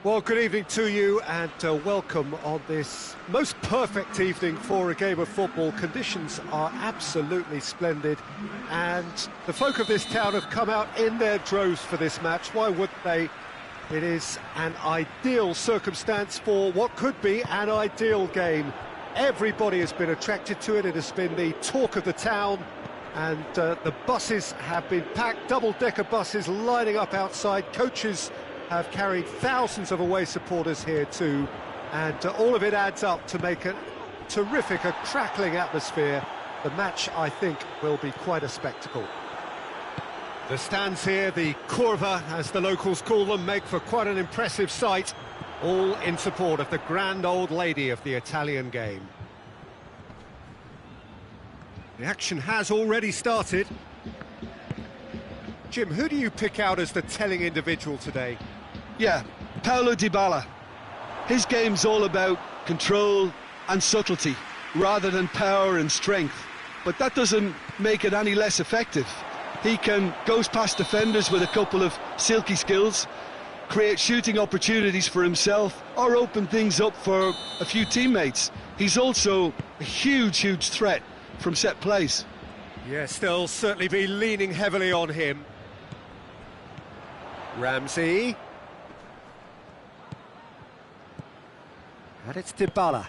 Well, good evening to you and welcome on this most perfect evening for a game of football. Conditions are absolutely splendid and the folk of this town have come out in their droves for this match. Why wouldn't they? It is an ideal circumstance for what could be an ideal game. Everybody has been attracted to it. It has been the talk of the town and the buses have been packed, double-decker buses lining up outside. Coaches have carried thousands of away supporters here too, and all of it adds up to make a terrific, a crackling atmosphere. The match, I think, will be quite a spectacle. The stands here, the curva, as the locals call them, make for quite an impressive sight, all in support of the grand old lady of the Italian game. The action has already started. Jim, who do you pick out as the telling individual today? Yeah, Paulo Dybala. His game's all about control and subtlety, rather than power and strength. But that doesn't make it any less effective. He can goes past defenders with a couple of silky skills, create shooting opportunities for himself, or open things up for a few teammates. He's also a huge threat from set plays. Yes, they'll certainly be leaning heavily on him. Ramsey. And it's Dybala.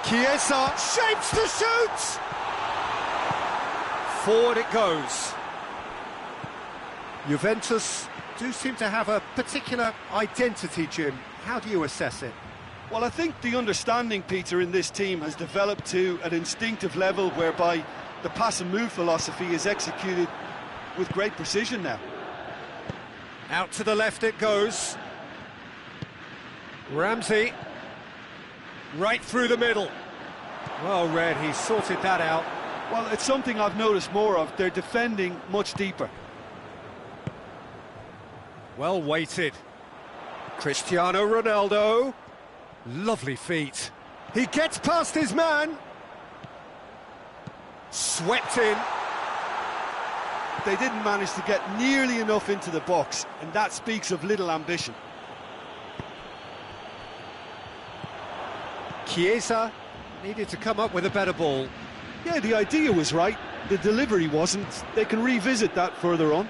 Chiesa shapes to shoot! Forward it goes. Juventus do seem to have a particular identity, Jim. How do you assess it? Well, I think the understanding, Peter, in this team has developed to an instinctive level whereby the pass and move philosophy is executed with great precision now. Out to the left it goes. Ramsey. Right through the middle. Well read, he sorted that out. Well, it's something I've noticed more of. They're defending much deeper. Well weighted. Cristiano Ronaldo. Lovely feet. He gets past his man. Swept in. They didn't manage to get nearly enough into the box, and that speaks of little ambition. Chiesa needed to come up with a better ball. Yeah, the idea was right, the delivery wasn't. They can revisit that further on.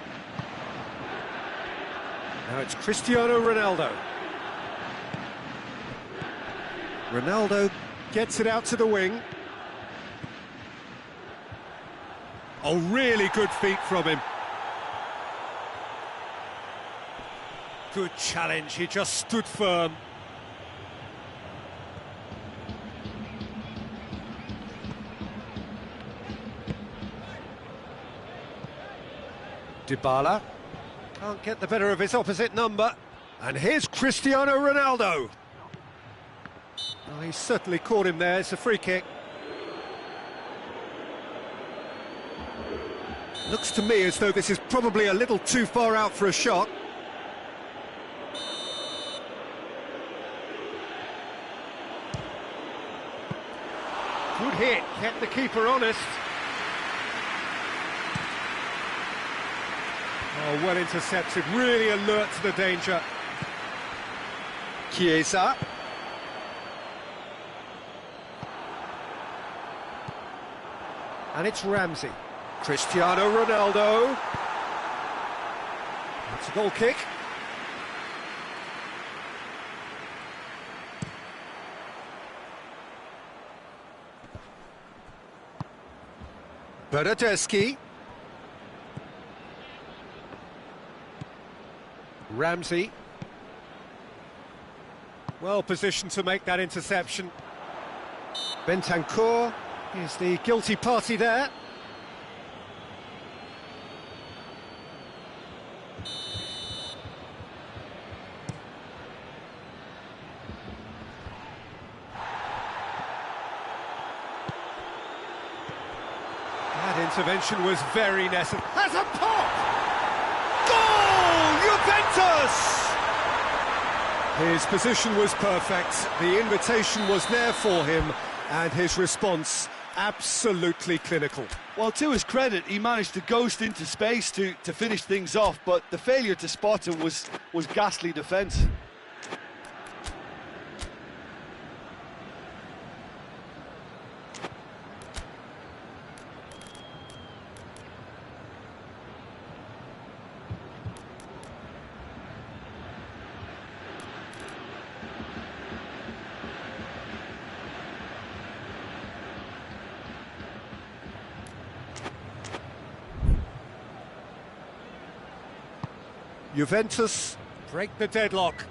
Now it's Cristiano Ronaldo. Ronaldo gets it out to the wing. Oh, really good feet from him. Good challenge, he just stood firm. Dybala can't get the better of his opposite number. And here's Cristiano Ronaldo. Oh, he certainly caught him there. It's a free kick. Looks to me as though this is probably a little too far out for a shot. Good hit, kept the keeper honest. Oh, well intercepted, really alert to the danger. Chiesa. And it's Ramsey. Cristiano Ronaldo. That's a goal kick. Bernardeschi. Ramsey. Well positioned to make that interception. Bentancur is the guilty party there. That intervention was very necessary. Has a pop! Goal! Juventus! His position was perfect, the invitation was there for him, and his response absolutely clinical. Well, to his credit, he managed to ghost into space to finish things off, but the failure to spot him was ghastly defence. Juventus break the deadlock.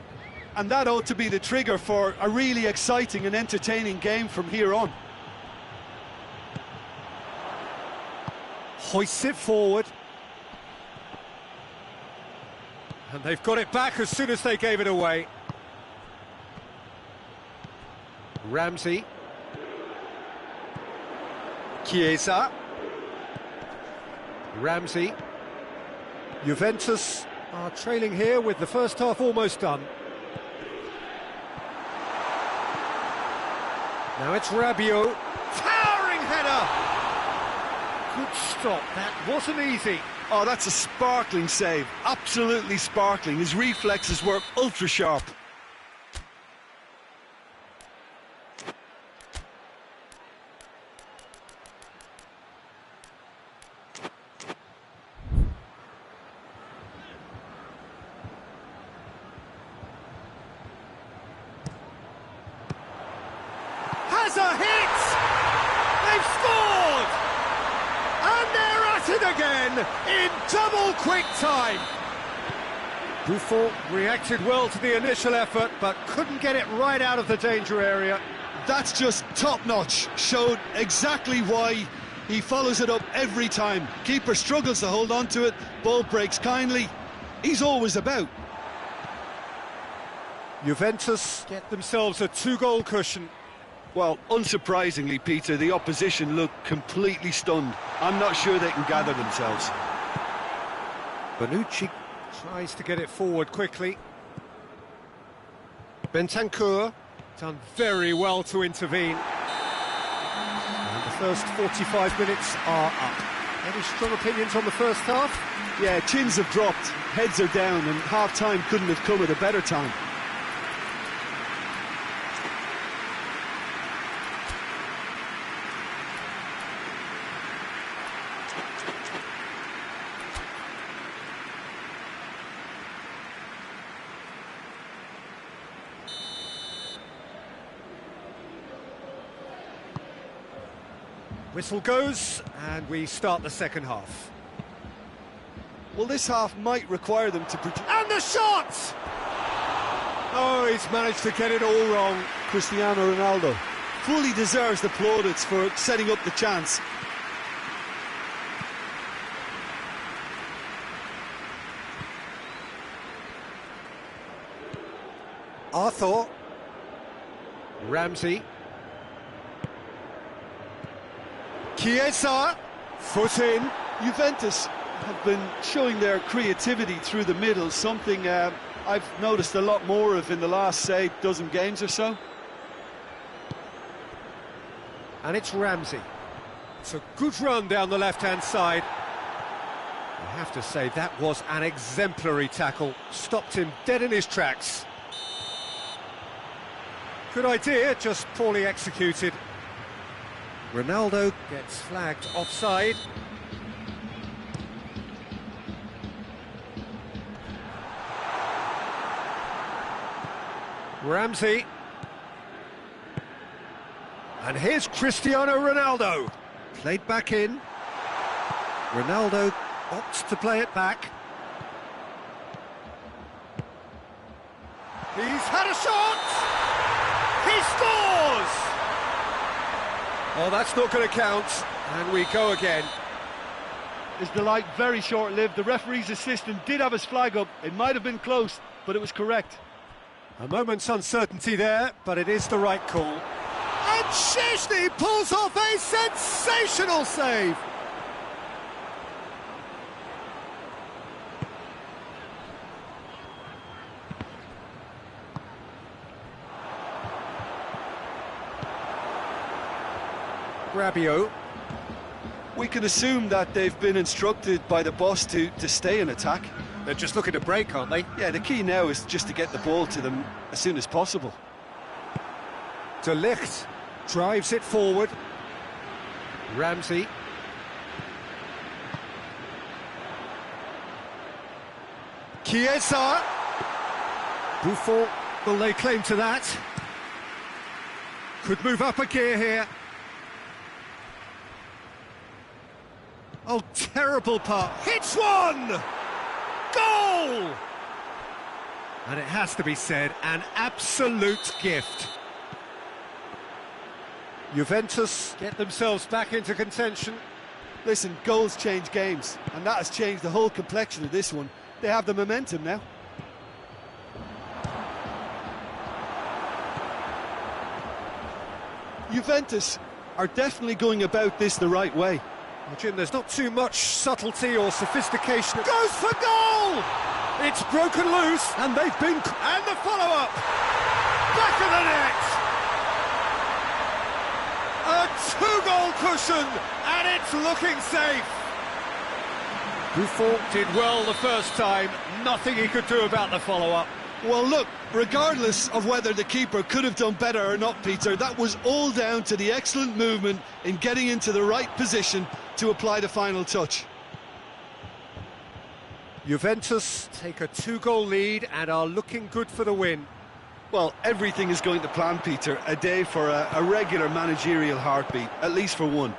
And that ought to be the trigger for a really exciting and entertaining game from here on. Hoists it forward. And they've got it back as soon as they gave it away. Ramsey. Chiesa. Ramsey. Juventus are trailing here with the first half almost done. Now it's Rabiot. Towering header! Good stop, that wasn't easy. Oh, that's a sparkling save, absolutely sparkling. His reflexes were ultra sharp. Has a hit! They've scored! And they're at it again in double quick time. Buffon reacted well to the initial effort, but couldn't get it right out of the danger area. That's just top-notch. Showed exactly why he follows it up every time. Keeper struggles to hold on to it, ball breaks kindly. He's always about. Juventus get themselves a two-goal cushion. Well, unsurprisingly, Peter, the opposition look completely stunned. I'm not sure they can gather themselves. Bonucci tries to get it forward quickly. Bentancur done very well to intervene. And the first 45 minutes are up. Any strong opinions on the first half? Yeah, chins have dropped, heads are down, and half-time couldn't have come at a better time. Whistle goes, and we start the second half. Well, this half might require them to produce... And the shot! Oh, he's managed to get it all wrong. Cristiano Ronaldo fully deserves the plaudits for setting up the chance. Arthur. Ramsey. Chiesa, foot in. Juventus have been showing their creativity through the middle, something I've noticed a lot more of in the last, say, dozen games or so. And it's Ramsey. It's a good run down the left-hand side. I have to say, that was an exemplary tackle. Stopped him dead in his tracks. Good idea, just poorly executed. Ronaldo gets flagged offside. Ramsey. And here's Cristiano Ronaldo. Played back in. Ronaldo opts to play it back. He's had a shot! He scores! Oh, that's not going to count, and we go again. His delight very short-lived. The referee's assistant did have his flag up. It might have been close, but it was correct. A moment's uncertainty there, but it is the right call. And Szczęsny pulls off a sensational save. Rabiot. We can assume that they've been instructed by the boss to stay in attack. They're just looking to break, aren't they? Yeah, the key now is just to get the ball to them as soon as possible. De Ligt drives it forward. Ramsey. Chiesa. Buffon will lay claim to that. Could move up a gear here. Oh, terrible part. Hits one! Goal! And it has to be said, an absolute gift. Juventus get themselves back into contention. Listen, goals change games, and that has changed the whole complexion of this one. They have the momentum now. Juventus are definitely going about this the right way. Well, Jim, there's not too much subtlety or sophistication. Goes for goal! It's broken loose, and they've been... And the follow-up! Back of the net! A two-goal cushion, and it's looking safe. Buffon did well the first time, nothing he could do about the follow-up. Well, look, regardless of whether the keeper could have done better or not, Peter, that was all down to the excellent movement in getting into the right position to apply the final touch. Juventus take a two-goal lead and are looking good for the win. Well, everything is going to plan, Peter. A day for a regular managerial heartbeat, at least for one.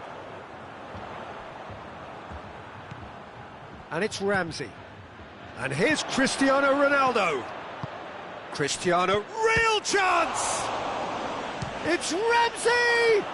And it's Ramsey. And here's Cristiano Ronaldo. Cristiano, real chance! It's Ramsey!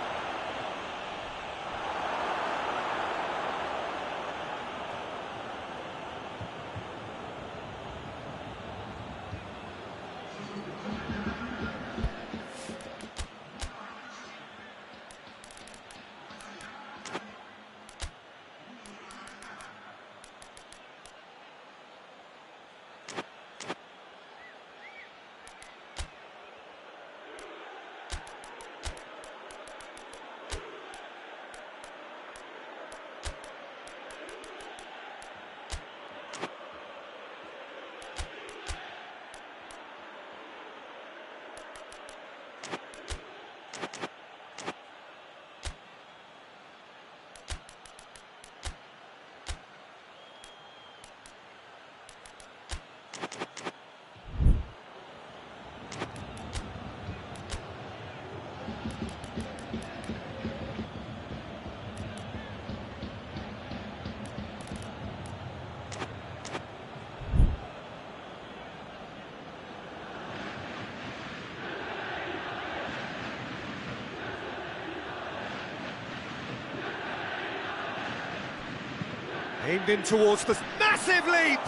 Aimed in towards the massive leap!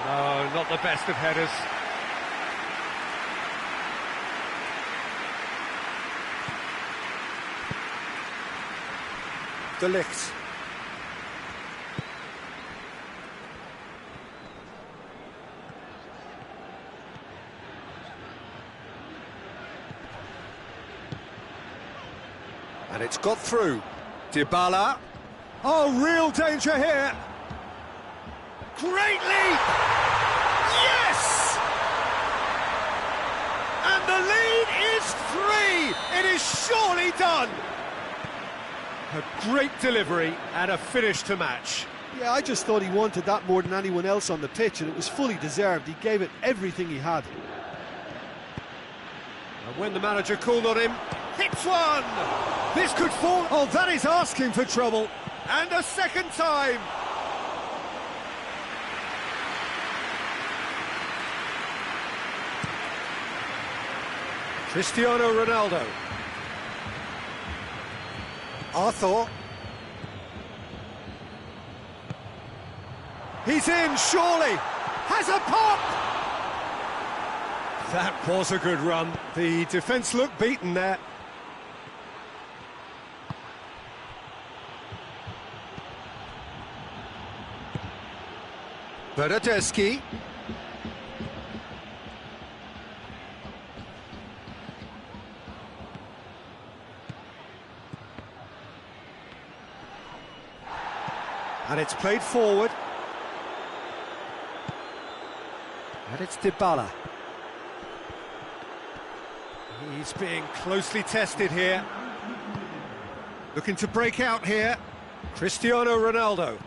No, not the best of headers. De Ligt. And it's got through. Dybala. Oh, real danger here. Great leap! Yes! And the lead is 3. It is surely done. A great delivery and a finish to match. Yeah, I just thought he wanted that more than anyone else on the pitch, and it was fully deserved. He gave it everything he had. And when the manager called on him, hits one! This could fall... Oh, that is asking for trouble. And a second time! Cristiano Ronaldo. Arthur. He's in, surely! Has a pop! That was a good run. The defence looked beaten there. Bernardeschi. And it's played forward. And it's Dybala. He's being closely tested here. Looking to break out here. Cristiano Ronaldo.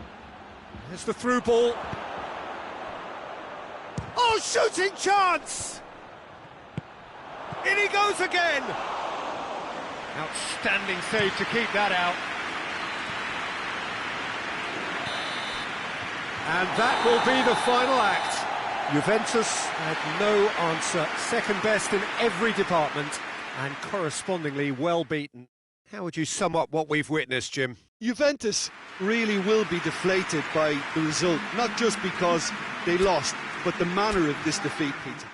There's the through ball. Oh, shooting chance! In he goes again! Outstanding save to keep that out. And that will be the final act. Juventus had no answer, second best in every department, and correspondingly well beaten. How would you sum up what we've witnessed, Jim? Juventus really will be deflated by the result, not just because they lost, but the manner of this defeat, Peter.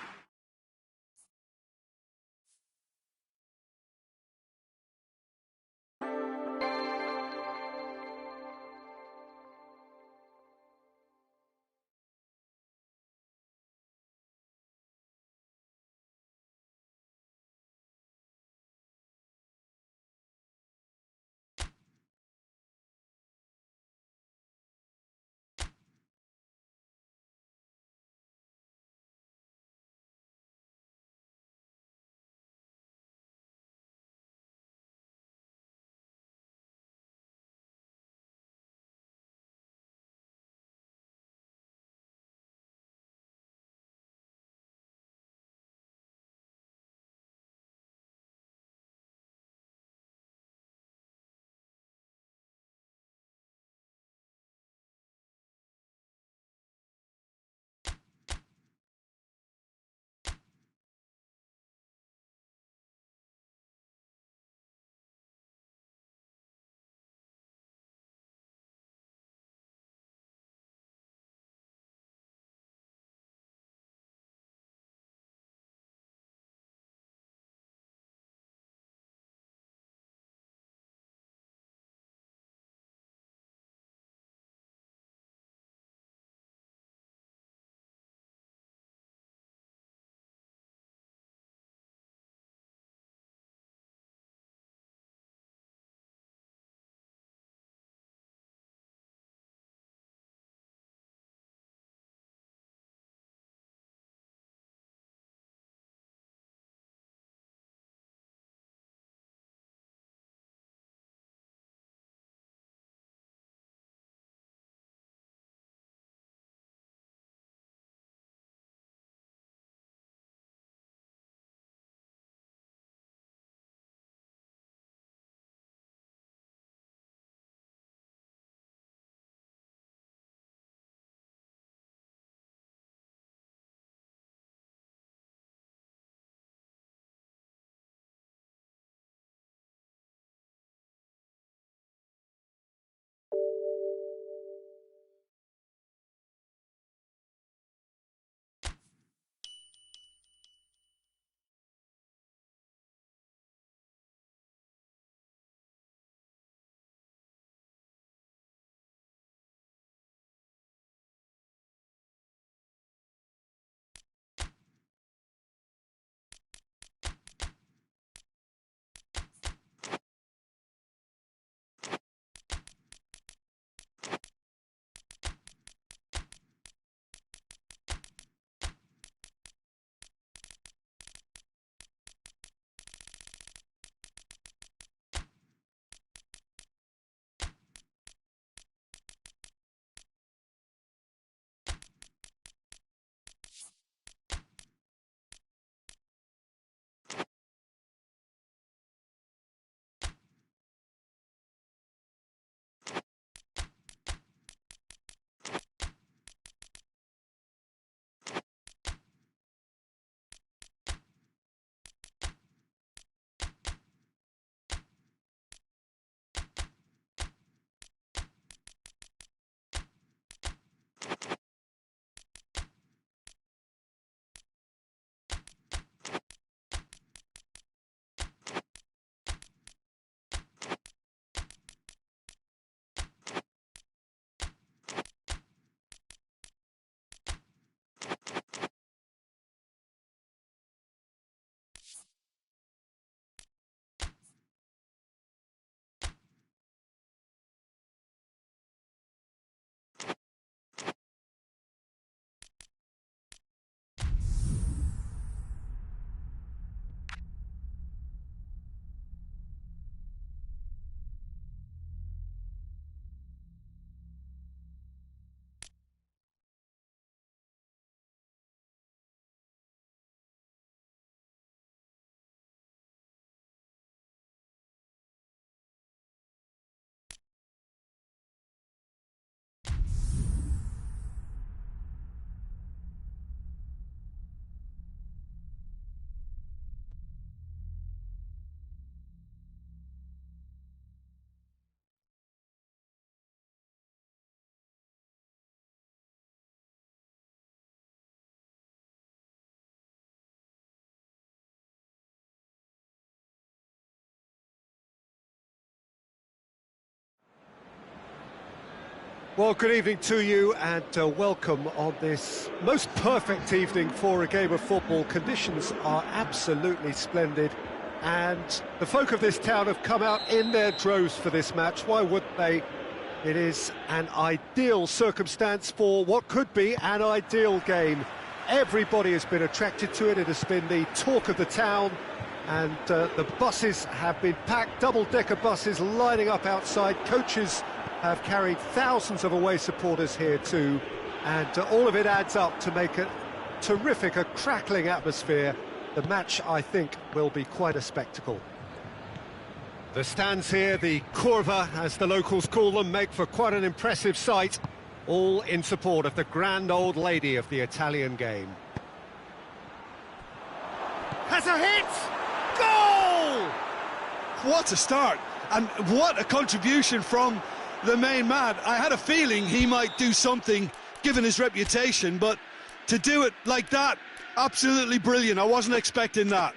Well, good evening to you and welcome on this most perfect evening for a game of football. Conditions are absolutely splendid and the folk of this town have come out in their droves for this match. Why wouldn't they? It is an ideal circumstance for what could be an ideal game. Everybody has been attracted to it. It has been the talk of the town, and the buses have been packed, double-decker buses lining up outside. Coaches have carried thousands of away supporters here too, and all of it adds up to make a terrific, a crackling atmosphere. The match, I think, will be quite a spectacle. The stands here, the curva, as the locals call them, make for quite an impressive sight, all in support of the grand old lady of the Italian game. Has a hit! Goal! What a start, and what a contribution from the main man. I had a feeling he might do something, given his reputation, but to do it like that, absolutely brilliant. I wasn't expecting that.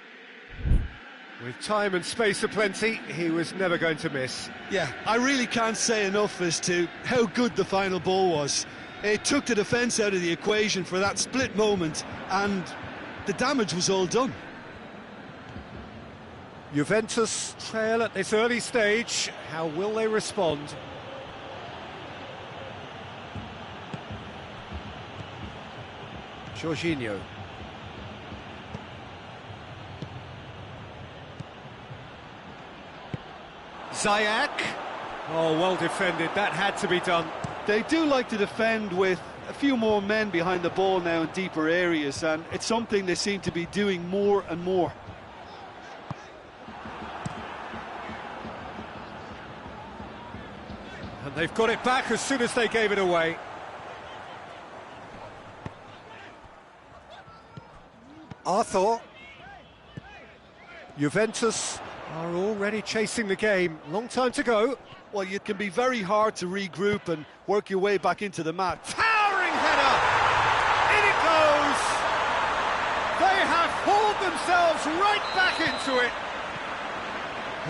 With time and space aplenty, he was never going to miss. Yeah, I really can't say enough as to how good the final ball was. It took the defence out of the equation for that split moment, and the damage was all done. Juventus trail at this early stage. How will they respond? Jorginho. Ziyech. Oh, well defended. That had to be done. They do like to defend with a few more men behind the ball now in deeper areas, and it's something they seem to be doing more and more. And they've got it back as soon as they gave it away. Arthur. Juventus are already chasing the game. Long time to go. Well, it can be very hard to regroup and work your way back into the match. Towering header! In it goes! They have hauled themselves right back into it.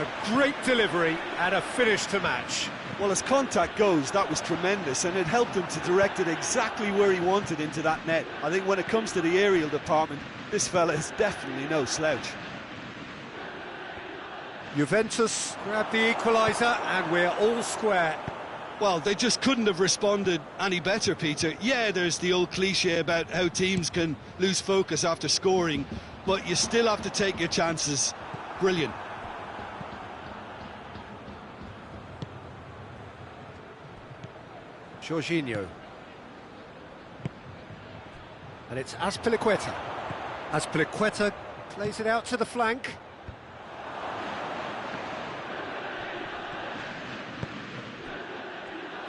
A great delivery and a finish to match. Well, as contact goes, that was tremendous, and it helped him to direct it exactly where he wanted into that net. I think when it comes to the aerial department, this fella is definitely no slouch. Juventus grab the equaliser and we're all square. Well, they just couldn't have responded any better, Peter. Yeah, there's the old cliche about how teams can lose focus after scoring, but you still have to take your chances. Brilliant. Jorginho. And it's Azpilicueta. Azpilicueta plays it out to the flank.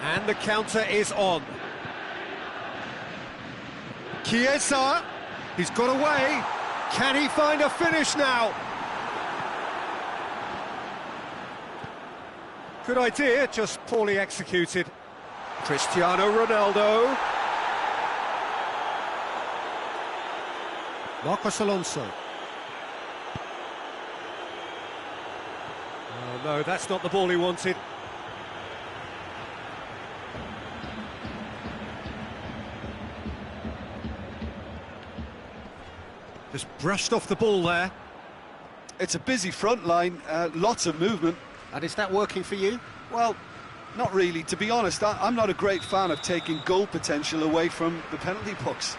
And the counter is on. Chiesa, he's got away. Can he find a finish now? Good idea, just poorly executed. Cristiano Ronaldo. Marcos Alonso. Oh no, that's not the ball he wanted. Just brushed off the ball there. It's a busy front line, lots of movement. And is that working for you? Well, not really. To be honest, I'm not a great fan of taking goal potential away from the penalty box.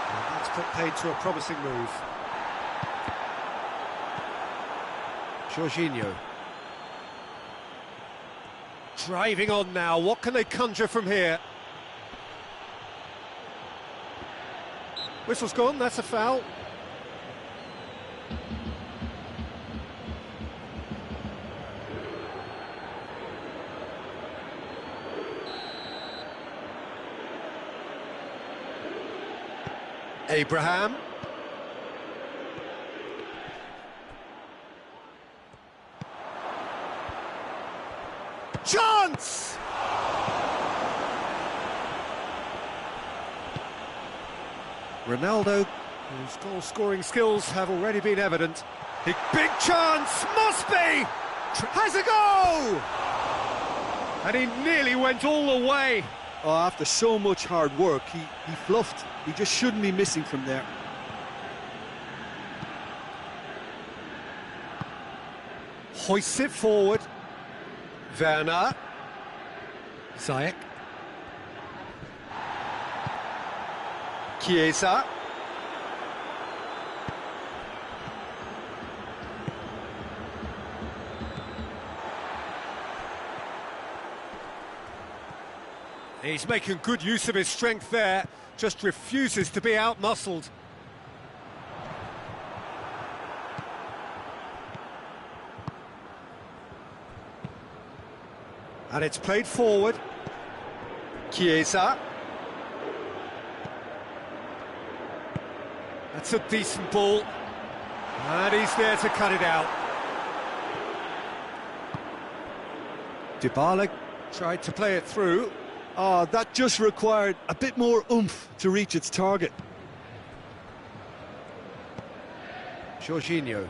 And that's put paid to a promising move. Jorginho. Driving on now, what can they conjure from here? Whistle's gone, that's a foul. Abraham. Chance! Ronaldo, whose goal-scoring skills have already been evident. Big chance, must be! Has a go! And he nearly went all the way. Oh, after so much hard work, he fluffed. He just shouldn't be missing from there. Hoists it forward. Werner. Ziyech. Chiesa. He's making good use of his strength there, just refuses to be outmuscled. And it's played forward. Chiesa. That's a decent ball. And he's there to cut it out. Dybala tried to play it through. Oh, that just required a bit more oomph to reach its target. Jorginho.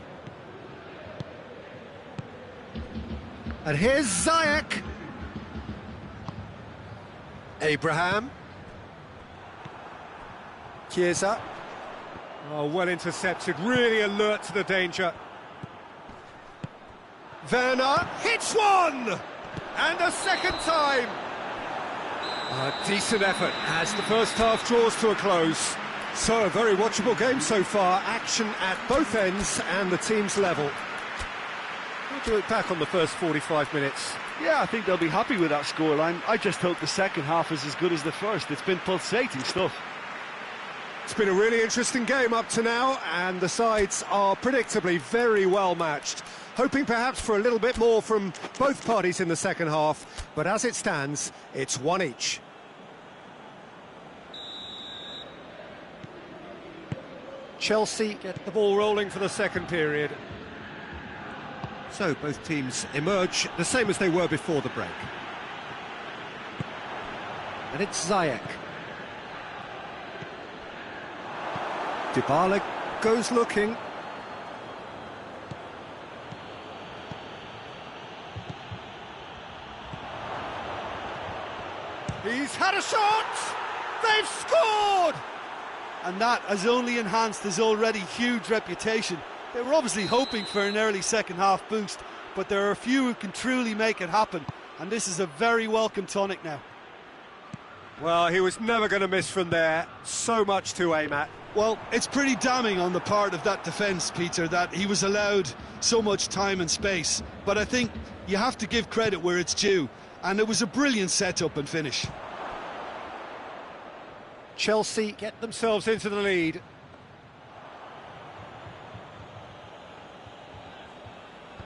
And here's Ziyech. Abraham. Chiesa. Oh, well intercepted, really alert to the danger. Werner hits one! And a second time! A decent effort as the first half draws to a close. So, a very watchable game so far. Action at both ends and the team's level. How do you look back on the first 45 minutes? Yeah, I think they'll be happy with that scoreline. I just hope the second half is as good as the first. It's been pulsating stuff. It's been a really interesting game up to now, and the sides are predictably very well matched. Hoping perhaps for a little bit more from both parties in the second half, but as it stands, it's one each. Chelsea get the ball rolling for the second period. So both teams emerge the same as they were before the break. And it's Ziyech. Dybala goes looking. He's had a shot! They've scored! And that has only enhanced his already huge reputation. They were obviously hoping for an early second half boost, but there are a few who can truly make it happen, and this is a very welcome tonic now. Well, he was never going to miss from there. So much to aim at. Well, it's pretty damning on the part of that defence, Peter, that he was allowed so much time and space. But I think you have to give credit where it's due, and it was a brilliant setup and finish. Chelsea get themselves into the lead.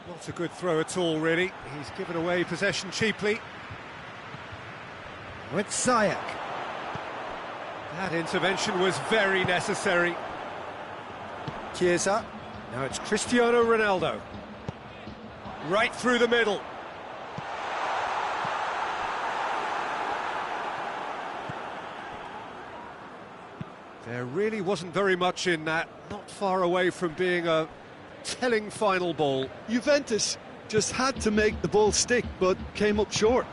Not a good throw at all, really. He's given away possession cheaply. With Ziyech. That intervention was very necessary. Chiesa. Now it's Cristiano Ronaldo. Right through the middle. There really wasn't very much in that. Not far away from being a telling final ball. Juventus just had to make the ball stick, but came up short.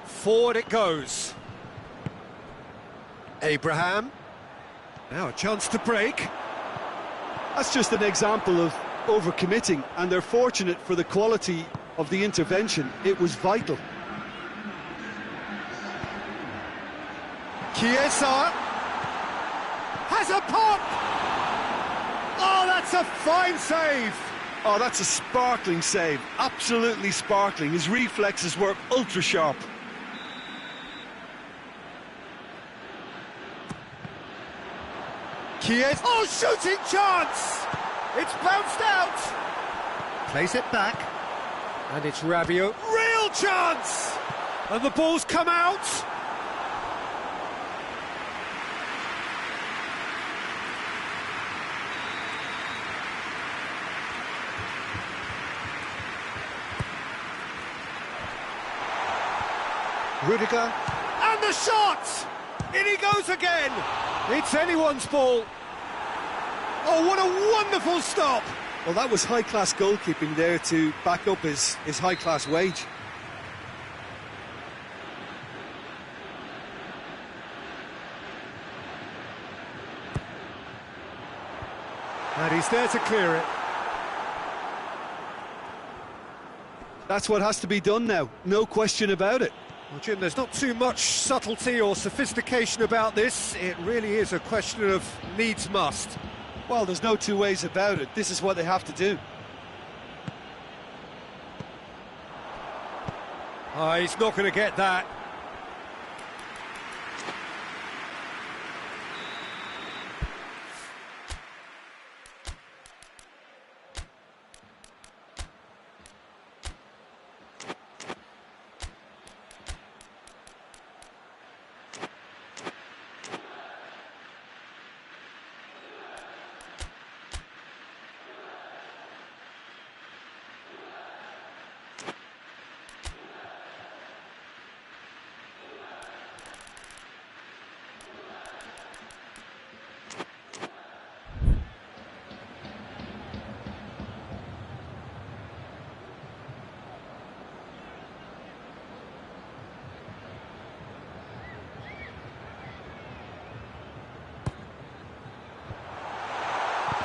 Forward it goes. Abraham. Now a chance to break. That's just an example of overcommitting, and they're fortunate for the quality of the intervention. It was vital. Chiesa has a pop. Oh, that's a fine save. Oh, that's a sparkling save. Absolutely sparkling. His reflexes were ultra sharp. Chiesa. Oh, shooting chance. It's bounced out. Plays it back. And it's Rabiot. Real chance. And the ball's come out. Rudiger, and the shot! In he goes again! It's anyone's ball. Oh, what a wonderful stop! Well, that was high-class goalkeeping there to back up his high-class wage. And he's there to clear it. That's what has to be done now, no question about it. Well, Jim, there's not too much subtlety or sophistication about this. It really is a question of needs must. Well, there's no two ways about it. This is what they have to do. Oh, he's not going to get that.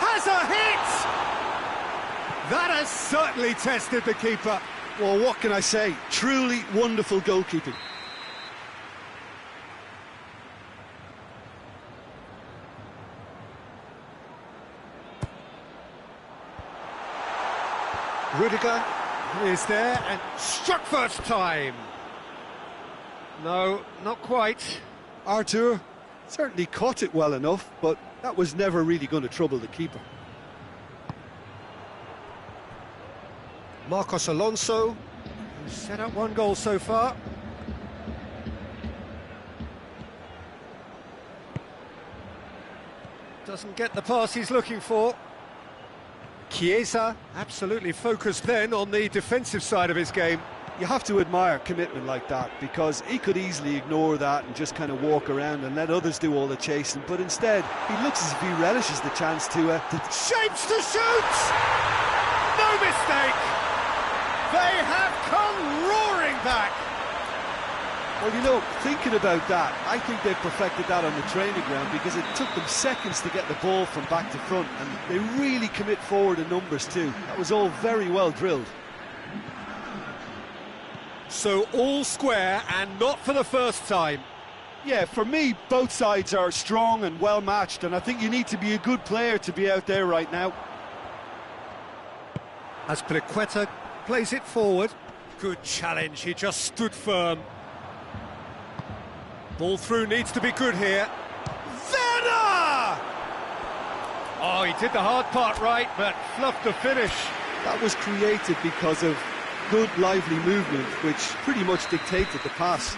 Has a hit! That has certainly tested the keeper. Well, what can I say? Truly wonderful goalkeeping. Rudiger is there and struck first time. No, not quite. Arthur certainly caught it well enough, but that was never really going to trouble the keeper. Marcos Alonso, who's set up one goal so far. Doesn't get the pass he's looking for. Chiesa, absolutely focused then on the defensive side of his game. You have to admire commitment like that, because he could easily ignore that and just kind of walk around and let others do all the chasing, but instead he looks as if he relishes the chance to shapes to shoot! No mistake! They have come roaring back! Well, you know, thinking about that, I think they perfected that on the training ground, because it took them seconds to get the ball from back to front, and they really commit forward in numbers too. That was all very well drilled. So all square, and not for the first time. Yeah, for me, both sides are strong and well matched, and I think you need to be a good player to be out there right now. As Peliqueta plays it forward. Good challenge, he just stood firm. Ball through needs to be good here. Werner! Oh, he did the hard part right, but fluffed the finish. That was created because of good, lively movement, which pretty much dictated the pass.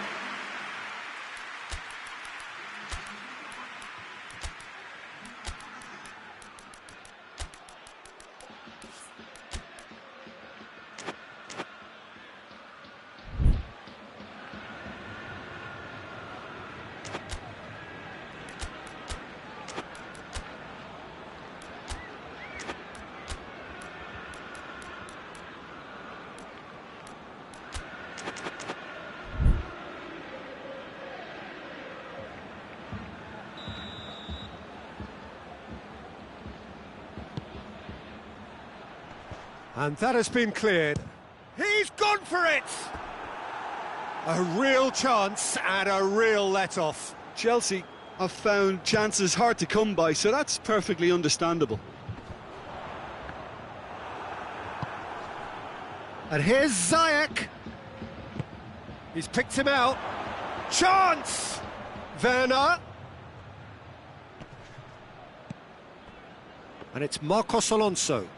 And that has been cleared. He's gone for it! A real chance and a real let-off. Chelsea have found chances hard to come by, so that's perfectly understandable. And here's Ziyech. He's picked him out. Chance! Werner. And it's Marcos Alonso.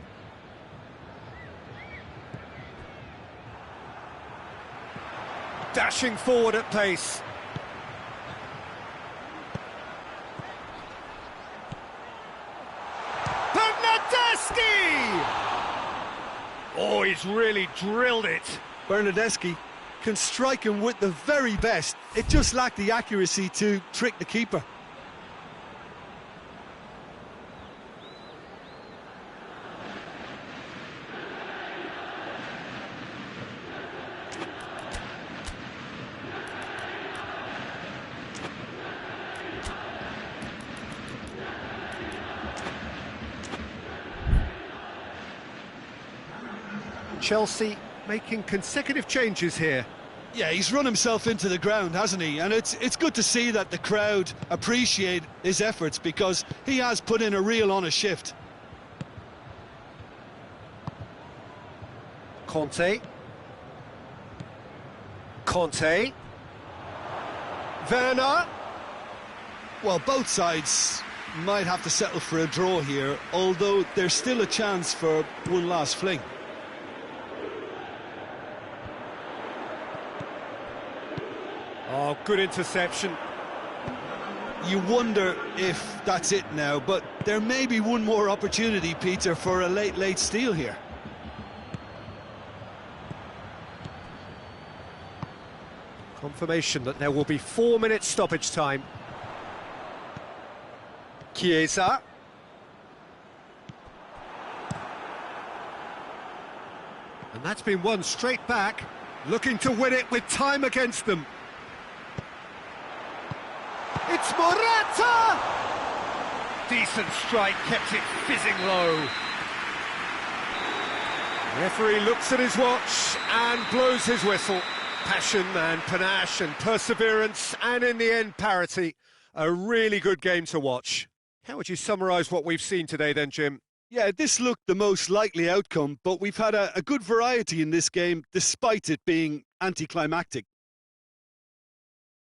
Dashing forward at pace. Bernardeschi! Oh, he's really drilled it. Bernardeschi can strike him with the very best. It just lacked the accuracy to trick the keeper. Chelsea making consecutive changes here. Yeah, he's run himself into the ground, hasn't he? And it's good to see that the crowd appreciate his efforts, because he has put in a real honest shift. Conte. Werner. Well, both sides might have to settle for a draw here, although there's still a chance for one last fling. Oh, good interception. You wonder if that's it now, but there may be one more opportunity, Peter, for a late steal here. Confirmation that there will be 4 minutes stoppage time. Chiesa. And that's been won straight back, looking to win it with time against them. It's Morata! Decent strike, kept it fizzing low. Referee looks at his watch and blows his whistle. Passion and panache and perseverance, and in the end, parity. A really good game to watch. How would you summarise what we've seen today then, Jim? Yeah, this looked the most likely outcome, but we've had a good variety in this game, despite it being anticlimactic.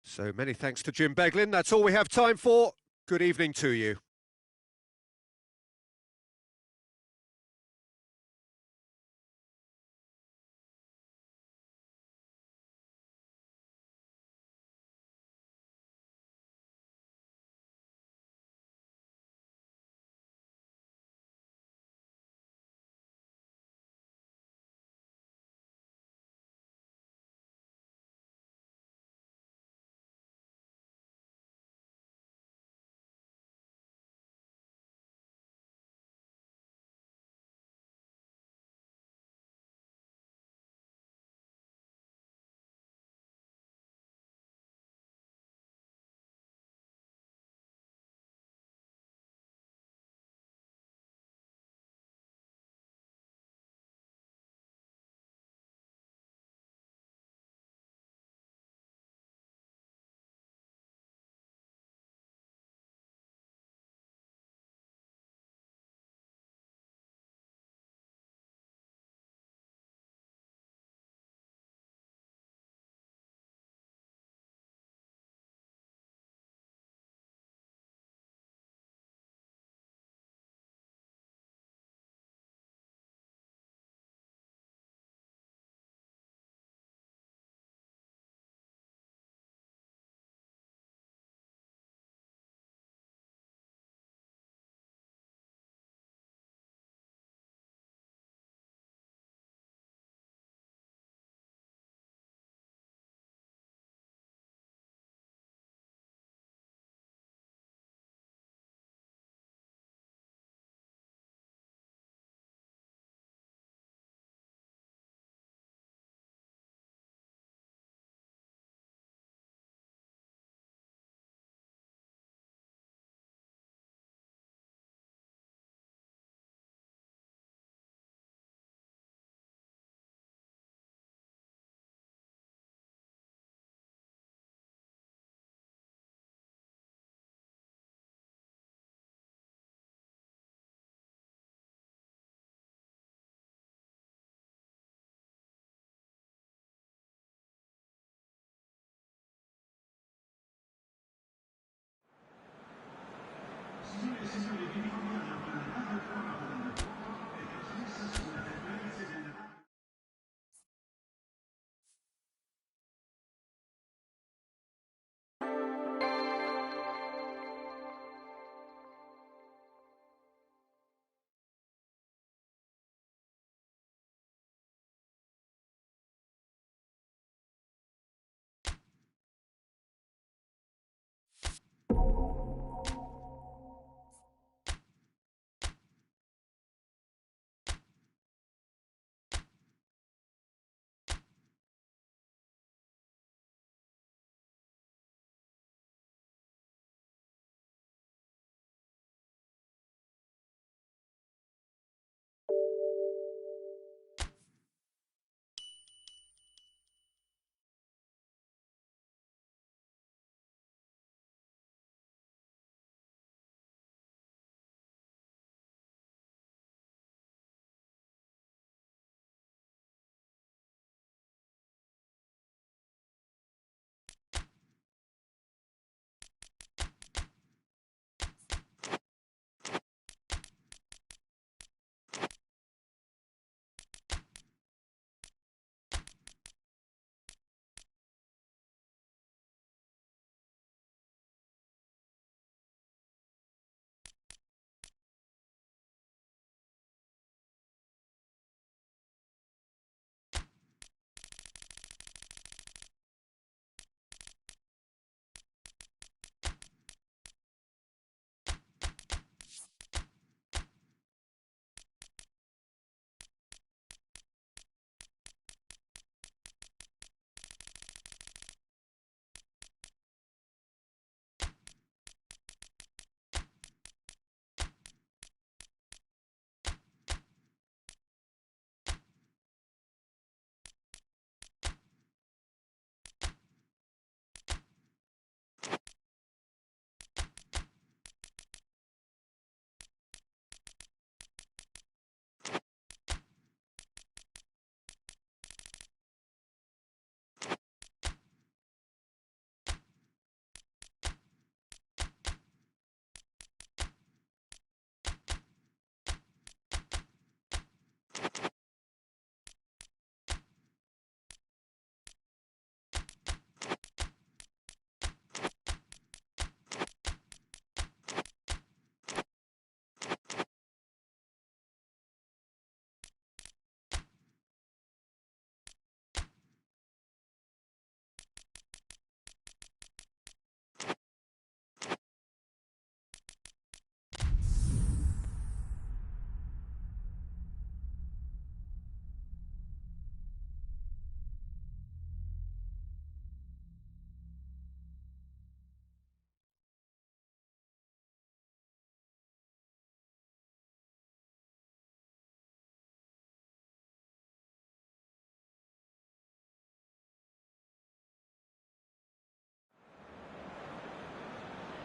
So many thanks to Jim Beglin. That's all we have time for. Good evening to you.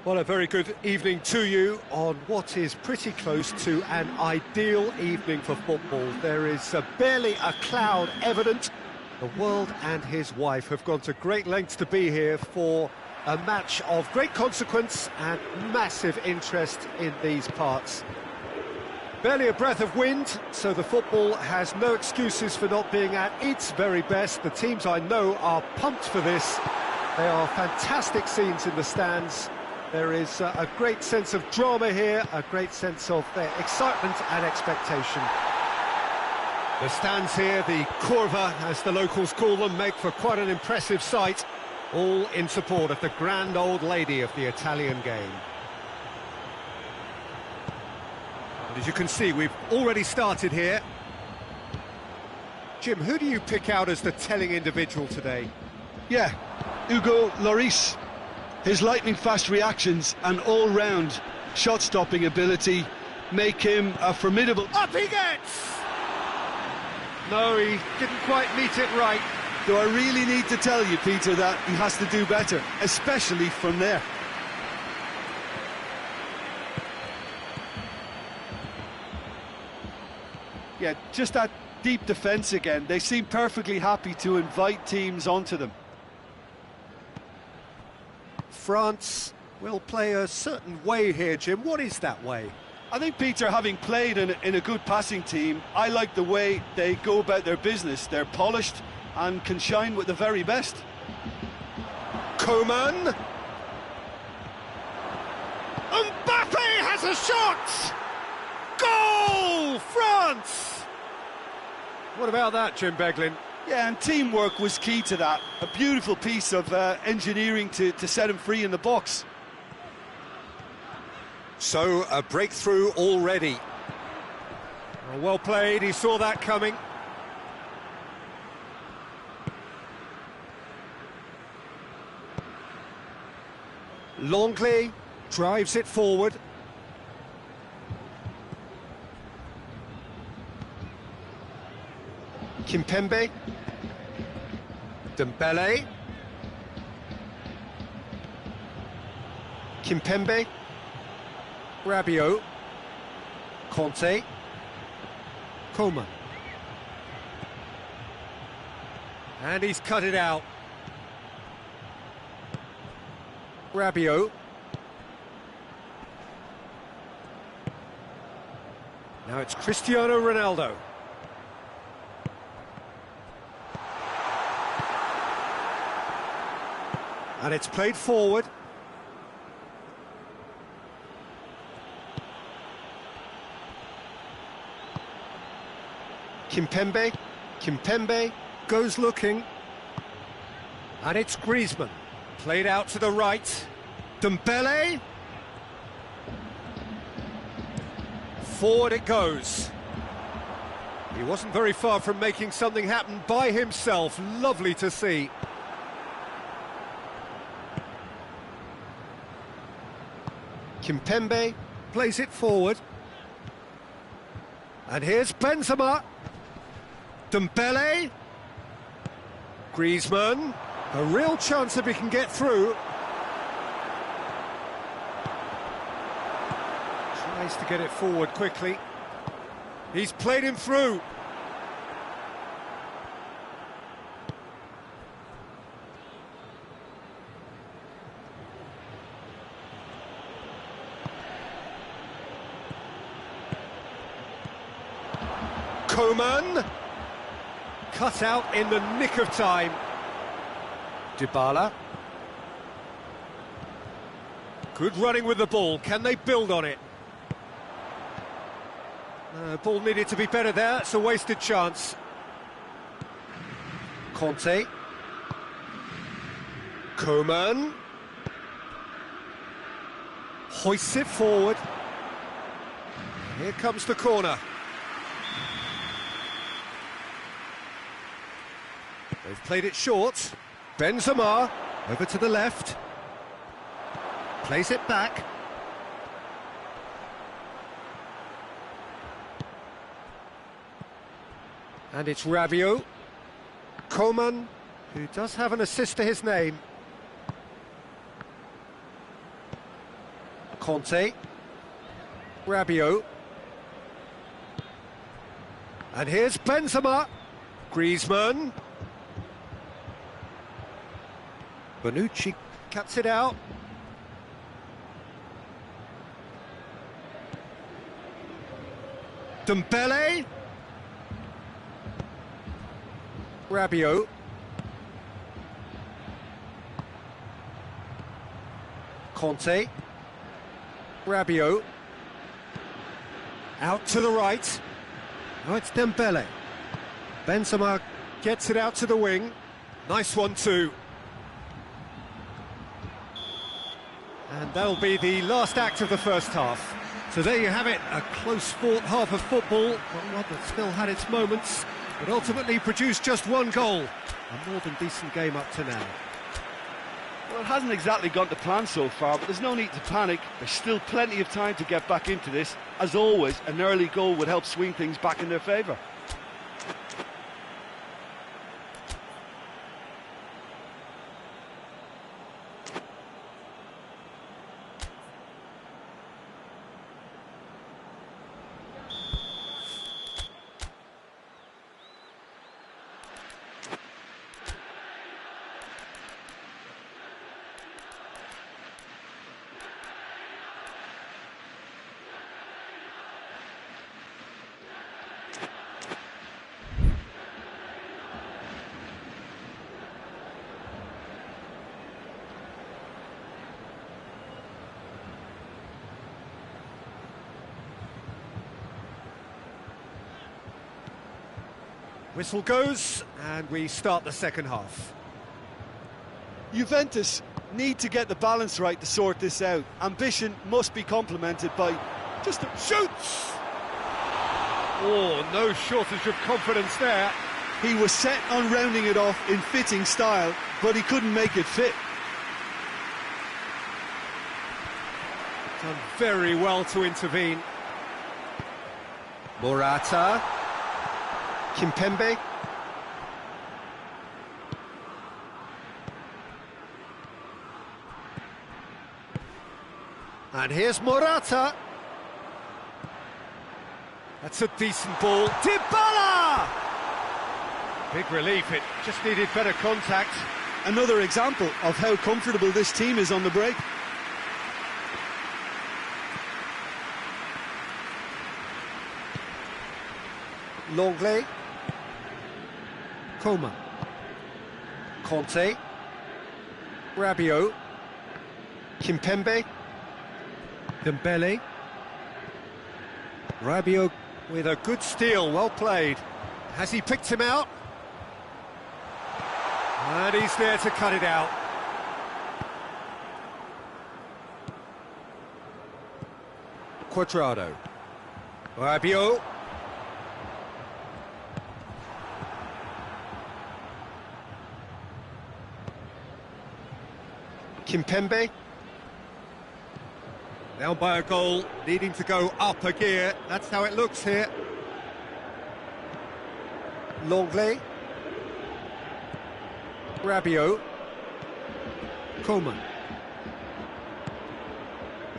Well, a very good evening to you on what is pretty close to an ideal evening for football. There is barely a cloud evident. The world and his wife have gone to great lengths to be here for a match of great consequence and massive interest in these parts. Barely a breath of wind, so the football has no excuses for not being at its very best. The teams I know are pumped for this. They are fantastic scenes in the stands. There is a great sense of drama here, a great sense of excitement and expectation. The stands here, the curva, as the locals call them, make for quite an impressive sight, all in support of the grand old lady of the Italian game. And as you can see, we've already started here. Jim, who do you pick out as the telling individual today? Yeah, Hugo Lloris. His lightning-fast reactions and all-round shot-stopping ability make him a formidable... Up he gets! No, he didn't quite meet it right. Do I really need to tell you, Peter, that he has to do better, especially from there? Yeah, just that deep defence again. They seem perfectly happy to invite teams onto them. France will play a certain way here, Jim. What is that way? I think, Peter, having played in a good passing team, I like the way they go about their business. They're polished and can shine with the very best. Coman! Mbappe has a shot! Goal! France! What about that, Jim Beglin? Yeah, and teamwork was key to that. A beautiful piece of engineering to set him free in the box. So, a breakthrough already. Well played, he saw that coming. Longley drives it forward. Kimpembe. Dembele. Kimpembe. Rabiot. Conte. Coman. And he's cut it out. Rabiot. Now it's Cristiano Ronaldo. And it's played forward. Kimpembe. Kimpembe goes looking. And it's Griezmann. Played out to the right. Dembele. Forward it goes. He wasn't very far from making something happen by himself. Lovely to see. Kimpembe plays it forward. And here's Benzema. Dembele. Griezmann. A real chance if he can get through. Tries to get it forward quickly. He's played him through. Coman, cut out in the nick of time. Dybala. Good running with the ball, can they build on it? Ball needed to be better there, it's a wasted chance. Conte. Coman. Hoists it forward. Here comes the corner. They've played it short. Benzema, over to the left. Plays it back. And it's Rabiot. Coman, who does have an assist to his name. Conte. Rabiot. And here's Benzema. Griezmann. Bonucci cuts it out. Dembele. Rabiot. Conte. Rabiot. Out to the right. Oh, it's Dembele. Benzema gets it out to the wing. Nice one too. And that'll be the last act of the first half. So there you have it, a close-fought half of football, but one that still had its moments, but ultimately produced just one goal. A more than decent game up to now. Well, it hasn't exactly gone to plan so far, but there's no need to panic. There's still plenty of time to get back into this. As always, an early goal would help swing things back in their favour. Whistle goes, and we start the second half. Juventus need to get the balance right to sort this out. Ambition must be complemented by just a shoots! Oh, no shortage of confidence there. He was set on rounding it off in fitting style, but he couldn't make it fit. Done very well to intervene. Morata. Kimpembe. And here's Morata. That's a decent ball. Dybala! Big relief, it just needed better contact. Another example of how comfortable this team is on the break. Longley. Coman. Conte. Rabiot. Kimpembe. Dembele. Rabiot with a good steal, well played. Has he picked him out? And he's there to cut it out. Quadrado. Rabiot. Kimpembe. Down by a goal, needing to go up a gear. That's how it looks here. Longley. Rabiot. Coman.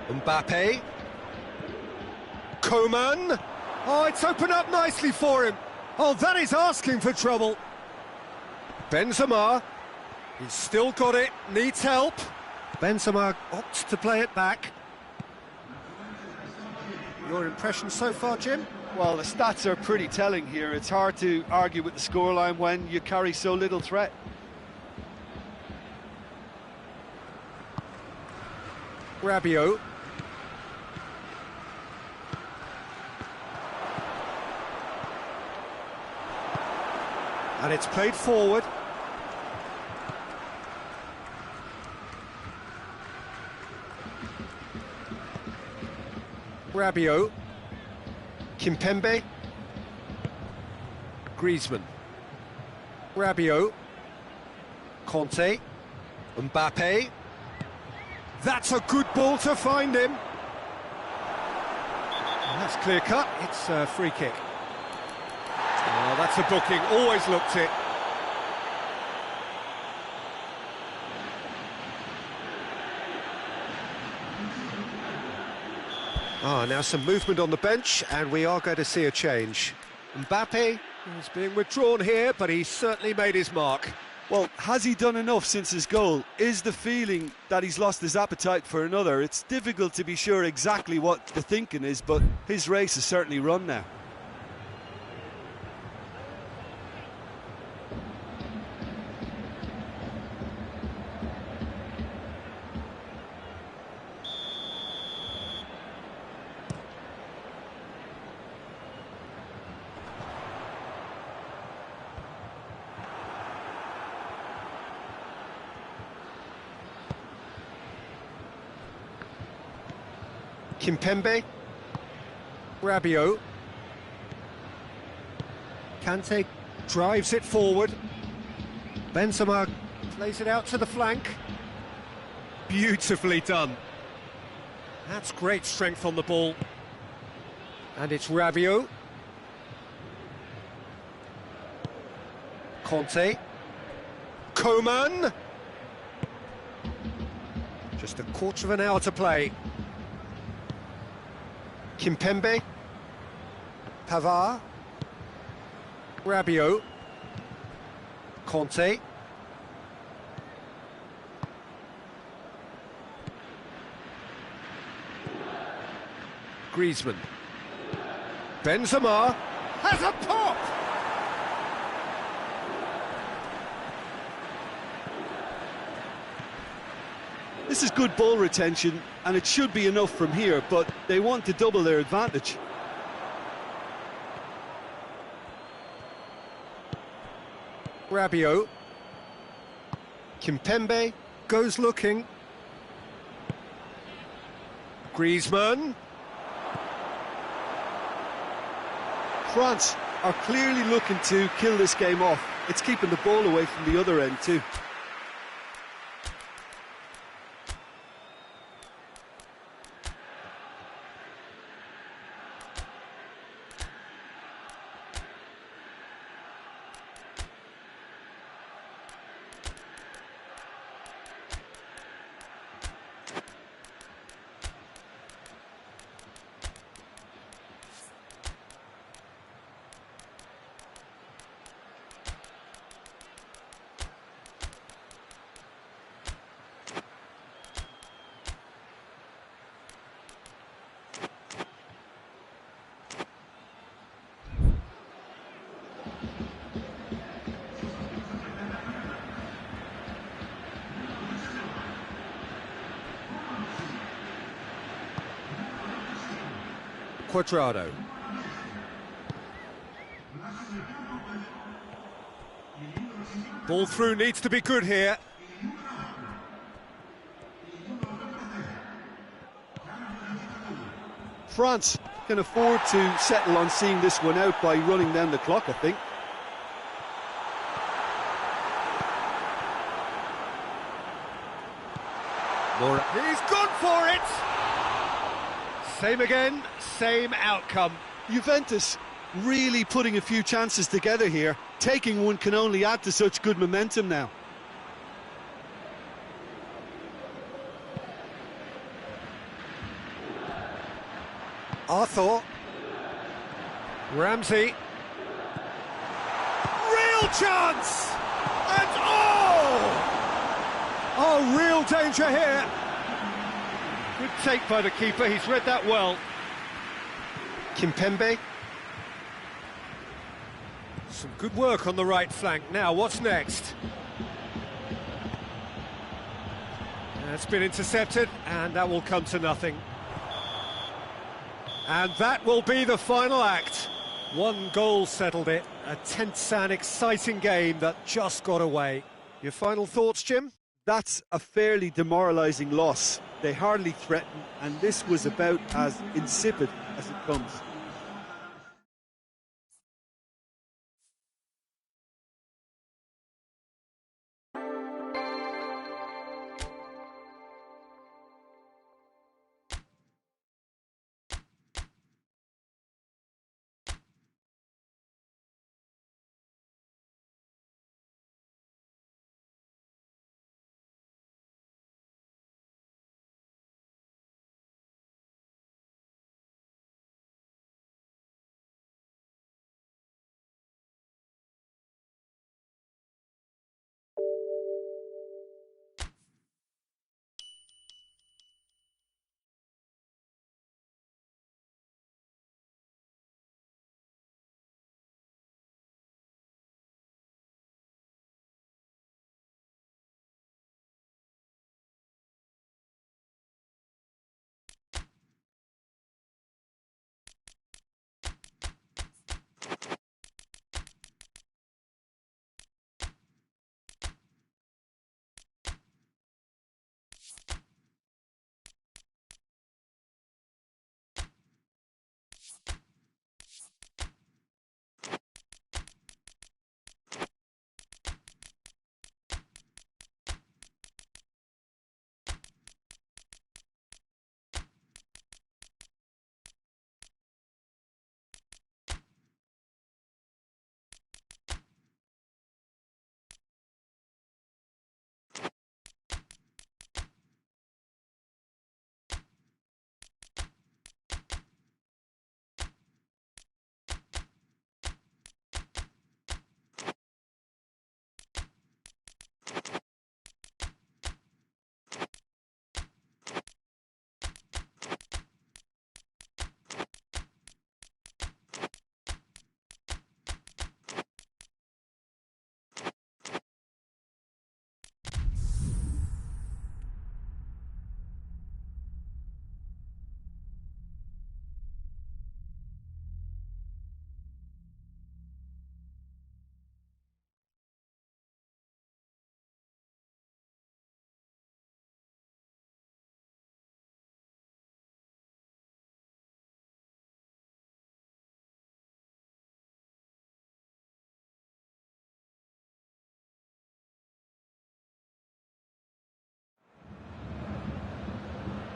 Mbappe. Coman. Oh, it's opened up nicely for him. Oh, that is asking for trouble. Benzema. He's still got it, needs help. Benzema opts to play it back. Your impression so far, Jim? Well, the stats are pretty telling here. It's hard to argue with the scoreline when you carry so little threat. Rabiot. And it's played forward. Rabiot. Kimpembe. Griezmann. Rabiot. Conte. Mbappe. That's a good ball to find him. And that's clear cut, it's a free kick. Oh, that's a booking, always looked it. Now some movement on the bench, and we are going to see a change. Mbappe is being withdrawn here, but he's certainly made his mark. Well, has he done enough since his goal? Is the feeling that he's lost his appetite for another? It's difficult to be sure exactly what the thinking is, but his race is certainly run now. Kimpembe, Rabiot, Kante drives it forward, Benzema plays it out to the flank, beautifully done. That's great strength on the ball, and it's Rabiot, Conte, Coman, just a quarter of an hour to play. Kimpembe, Pavard, Rabiot, Conte, Griezmann, Benzema has a pop! This is good ball retention, and it should be enough from here, but they want to double their advantage. Rabiot, Kimpembe goes looking, Griezmann. France are clearly looking to kill this game off. It's keeping the ball away from the other end too. Quadrado. Ball through needs to be good here. France can afford to settle on seeing this one out by running down the clock, I think. He's gone for it! Same again, same outcome. Juventus really putting a few chances together here. Taking one can only add to such good momentum now. Arthur. Ramsey. Real chance! And oh, real danger here. Good take by the keeper, he's read that well. Kimpembe. Some good work on the right flank. Now, what's next? That's been intercepted, and that will come to nothing. And that will be the final act. One goal settled it. A tense and exciting game that just got away. Your final thoughts, Jim? That's a fairly demoralising loss. They hardly threatened, and this was about as insipid as it comes.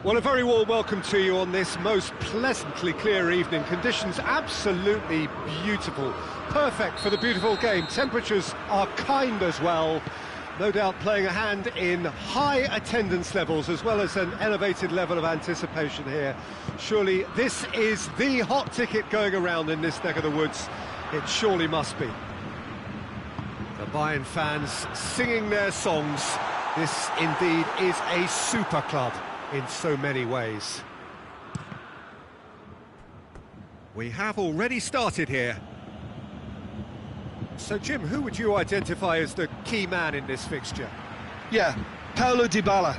Well, a very warm welcome to you on this most pleasantly clear evening. Conditions absolutely beautiful, perfect for the beautiful game. Temperatures are kind as well, no doubt playing a hand in high attendance levels as well as an elevated level of anticipation here. Surely this is the hot ticket going around in this neck of the woods. It surely must be. The Bayern fans singing their songs. This indeed is a super club in so many ways. We have already started here. So Jim, who would you identify as the key man in this fixture? Yeah, Paulo Dybala.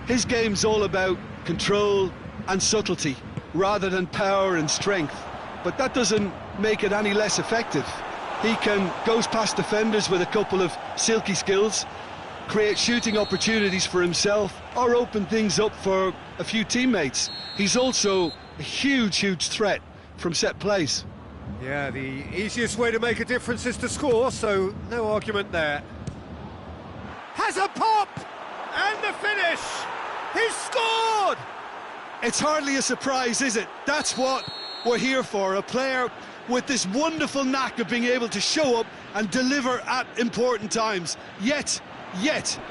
His game's all about control and subtlety, rather than power and strength. But that doesn't make it any less effective. He can goes past defenders with a couple of silky skills, create shooting opportunities for himself, or open things up for a few teammates. He's also a huge threat from set plays. Yeah, the easiest way to make a difference is to score, so no argument there. Has a pop! And the finish! He's scored! It's hardly a surprise, is it? That's what we're here for, a player with this wonderful knack of being able to show up and deliver at important times. Yet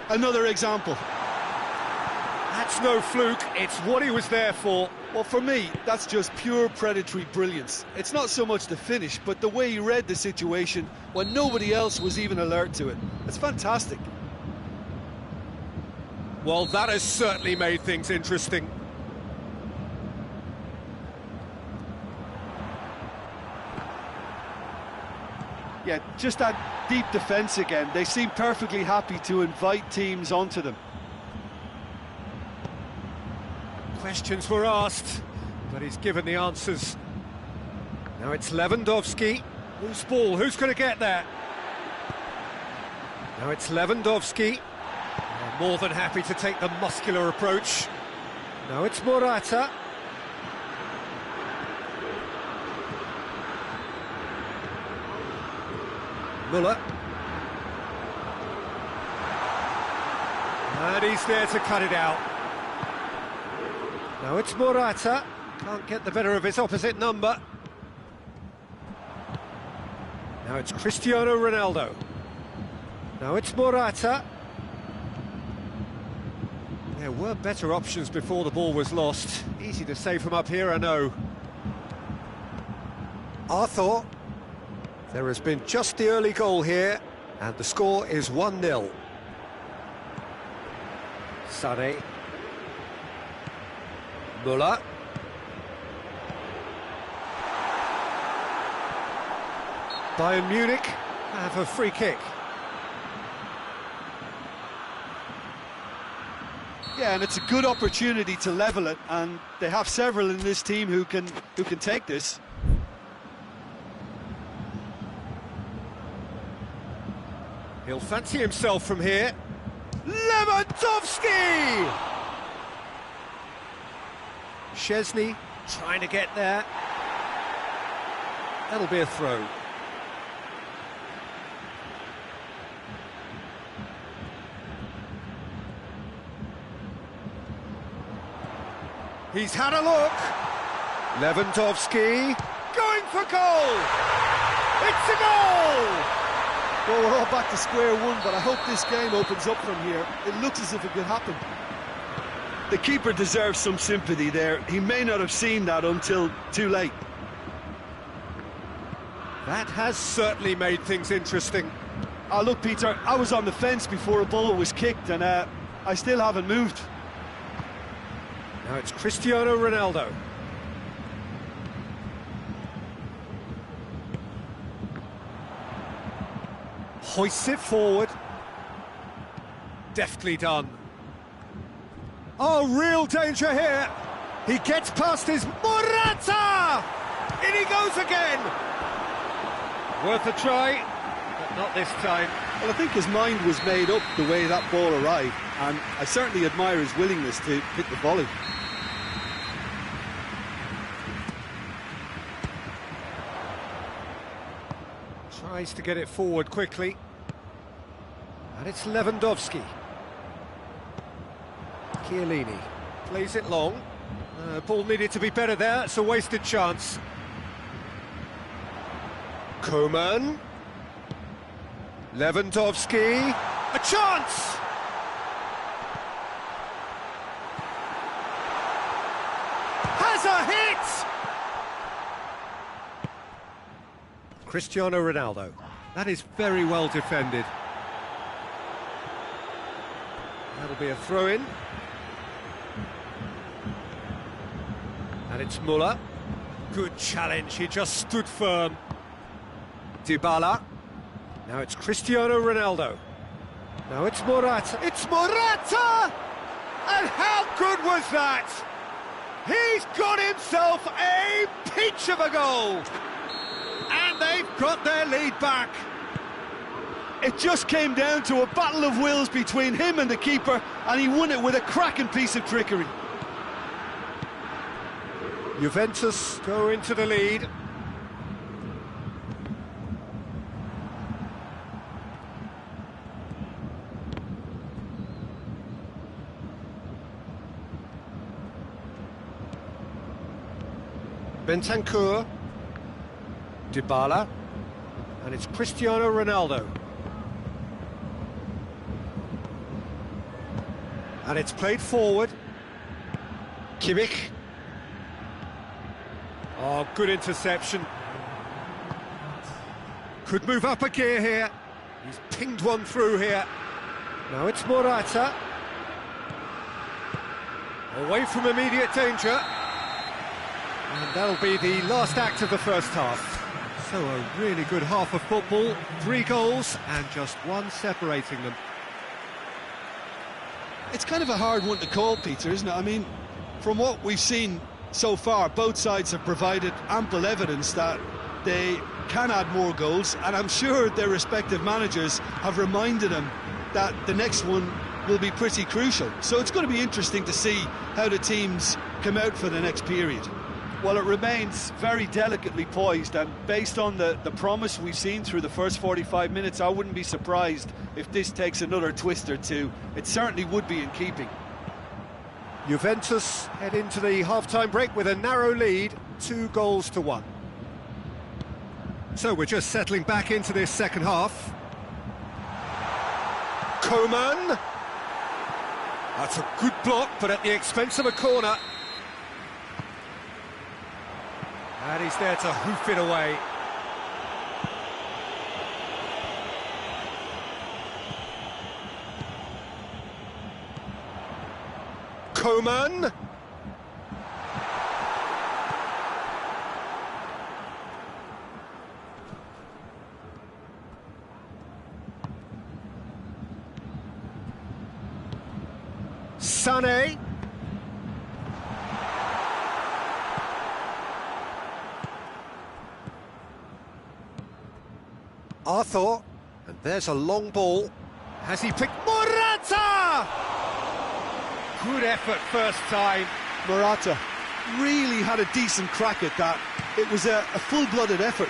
another example. That's no fluke, it's what he was there for. Well, for me, that's just pure predatory brilliance. It's not so much the finish, but the way he read the situation when nobody else was even alert to it. It's fantastic. Well, that has certainly made things interesting. Yeah, just that deep defence again. They seem perfectly happy to invite teams onto them. Questions were asked, but he's given the answers. Now it's Lewandowski. Whose ball? Who's going to get there? Now it's Lewandowski. They're more than happy to take the muscular approach. Now it's Morata. Müller. And he's there to cut it out. Now it's Morata. Can't get the better of his opposite number. Now it's Cristiano Ronaldo. Now it's Morata. There were better options before the ball was lost. Easy to save from up here, I know. Arthur. There has been just the early goal here, and the score is 1-0. Sané. Müller. Bayern Munich have a free kick. Yeah, and it's a good opportunity to level it, and they have several in this team who can take this. He'll fancy himself from here. Lewandowski! Szczesny trying to get there. That'll be a throw. He's had a look. Lewandowski going for goal! It's a goal! Well, we're all back to square one, but I hope this game opens up from here. It looks as if it could happen. The keeper deserves some sympathy there. He may not have seen that until too late. That has certainly made things interesting. Oh, look, Peter, I was on the fence before a ball was kicked, and I still haven't moved. Now it's Cristiano Ronaldo. Hoists it forward. Deftly done. Oh, real danger here. He gets past his Morata! In he goes again! Worth a try, but not this time. Well, I think his mind was made up the way that ball arrived, and I certainly admire his willingness to hit the volley. Tries to get it forward quickly. And it's Lewandowski. Chiellini. Plays it long. Ball needed to be better there. It's a wasted chance. Koeman. Lewandowski. A chance! Has a hit! Cristiano Ronaldo. That is very well defended. That'll be a throw-in. And it's Müller. Good challenge, he just stood firm. Dybala. Now it's Cristiano Ronaldo. Now it's Morata. It's Morata! And how good was that? He's got himself a peach of a goal! And they've got their lead back. It just came down to a battle of wills between him and the keeper, and he won it with a cracking piece of trickery. Juventus go into the lead. Bentancur. Dybala. And it's Cristiano Ronaldo. And it's played forward. Kimmich. Oh, good interception. Could move up a gear here. He's pinged one through here. Now it's Morata. Away from immediate danger. And that'll be the last act of the first half. So a really good half of football. 3 goals and just one separating them. It's kind of a hard one to call, Peter, isn't it? I mean, from what we've seen so far, both sides have provided ample evidence that they can add more goals, and I'm sure their respective managers have reminded them that the next one will be pretty crucial. So it's going to be interesting to see how the teams come out for the next period. Well, it remains very delicately poised, and based on the promise we've seen through the first 45 minutes, I wouldn't be surprised if this takes another twist or two. It certainly would be in keeping. Juventus head into the half-time break with a narrow lead, 2-1. So we're just settling back into this second half. Koeman. That's a good block, but at the expense of a corner. And he's there to hoof it away. Koeman. Sané. Arthur, and there's a long ball. Has he picked Morata? Good effort first time. Morata really had a decent crack at that. It was a full-blooded effort.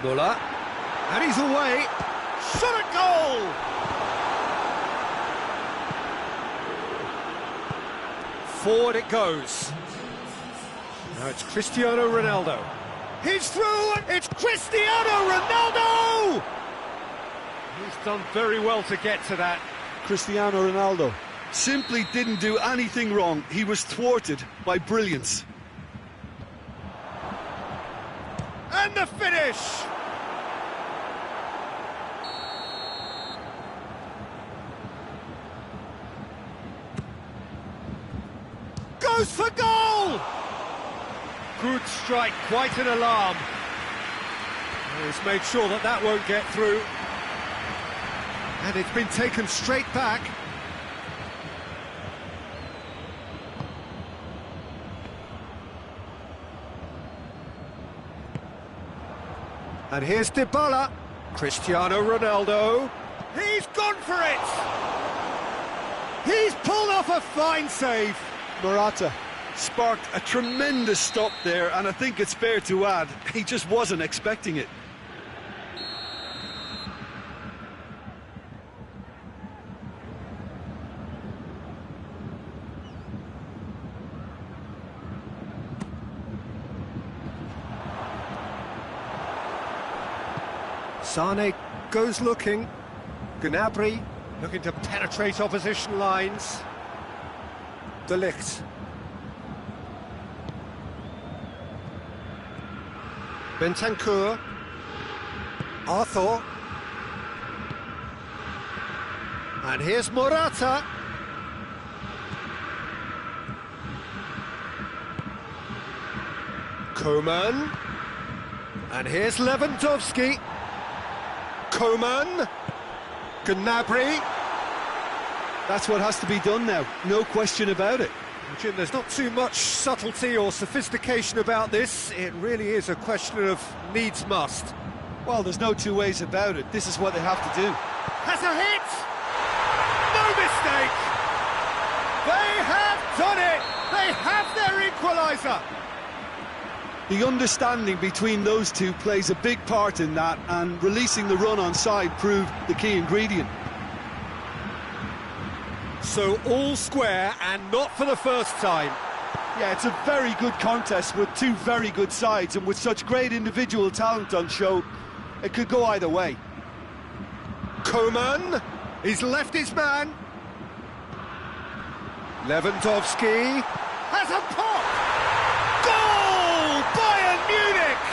Müller, and he's away. Shot at goal! Forward it goes. Now it's Cristiano Ronaldo. He's through! It's Cristiano Ronaldo! He's done very well to get to that. Cristiano Ronaldo simply didn't do anything wrong. He was thwarted by brilliance. And the finish! Goes for goal! Good strike, quite an alarm. He's made sure that that won't get through. And it's been taken straight back. And here's Dybala. Cristiano Ronaldo. He's gone for it! He's pulled off a fine save. Morata sparked a tremendous stop there, and I think it's fair to add, he just wasn't expecting it. Sane goes looking. Gnabry looking to penetrate opposition lines. De Ligt. Bentancur. Arthur. And here's Morata. Coman. And here's Lewandowski. Coman. Gnabry. That's what has to be done now, no question about it. Jim, there's not too much subtlety or sophistication about this. It really is a question of needs must. Well, there's no two ways about it. This is what they have to do. Has a hit! No mistake! They have done it! They have their equaliser! The understanding between those two plays a big part in that, and releasing the run on side proved the key ingredient. So all square, and not for the first time. Yeah, it's a very good contest with two very good sides, and with such great individual talent on show, it could go either way. Coman, he's left his man. Lewandowski has a pop! Goal! Bayern Munich!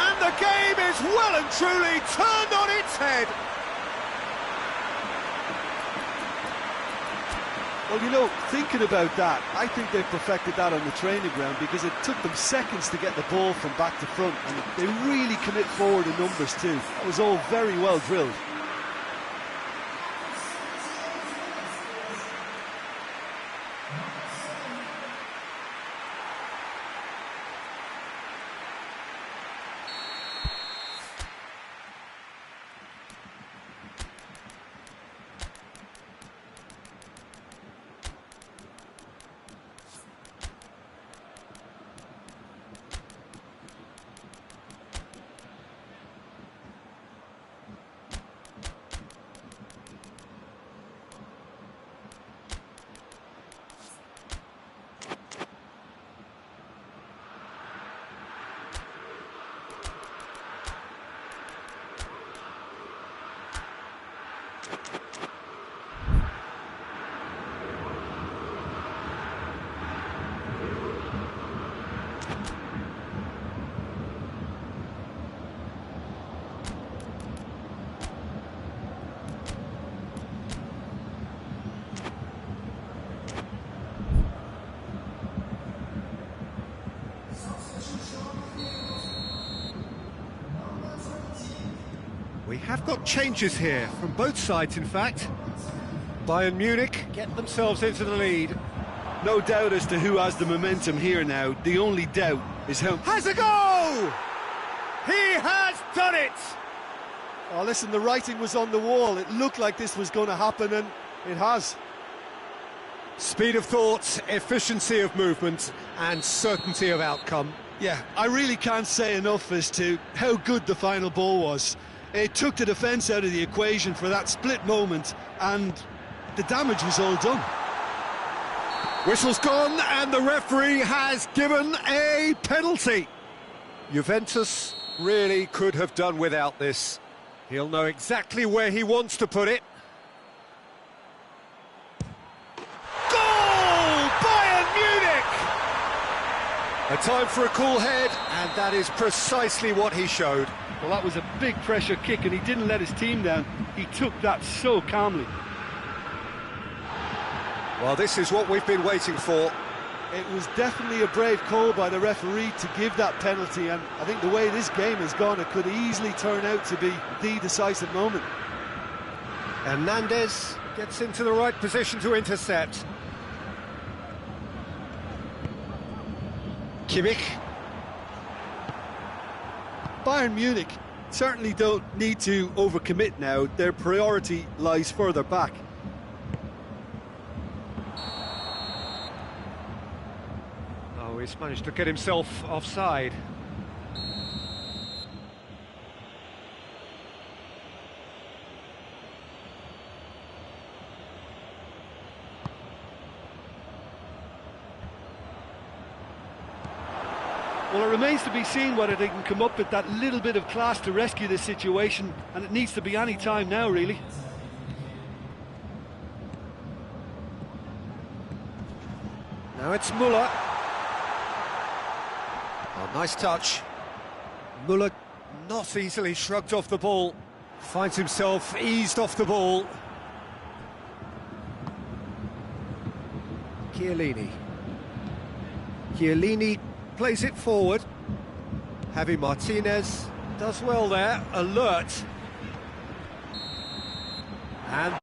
And the game is well and truly turned on its head. Well, you know, thinking about that, I think they've perfected that on the training ground, because it took them seconds to get the ball from back to front, and they really commit forward in numbers too. That was all very well drilled. We have got changes here, from both sides in fact. Bayern Munich get themselves into the lead. No doubt as to who has the momentum here now. The only doubt is how... Has a goal! He has done it! Oh, listen, the writing was on the wall. It looked like this was going to happen, and it has. Speed of thought, efficiency of movement, and certainty of outcome. Yeah, I really can't say enough as to how good the final ball was. It took the defence out of the equation for that split moment, and the damage was all done. Whistle's gone, and the referee has given a penalty. Juventus really could have done without this. He'll know exactly where he wants to put it. Goal! Bayern Munich! A time for a cool head, and that is precisely what he showed. Well, that was a big pressure kick, and he didn't let his team down. He took that so calmly. Well, this is what we've been waiting for. It was definitely a brave call by the referee to give that penalty, and I think the way this game has gone, it could easily turn out to be the decisive moment. Hernandez gets into the right position to intercept. Kimmich. Bayern Munich certainly don't need to overcommit now. Their priority lies further back. Oh, he's managed to get himself offside. Well, it remains to be seen whether they can come up with that little bit of class to rescue this situation, and it needs to be any time now, really. Now it's Muller. Oh, nice touch. Muller not easily shrugged off the ball. Finds himself eased off the ball. Chiellini. Chiellini plays it forward. Javi Martinez does well there, alert. And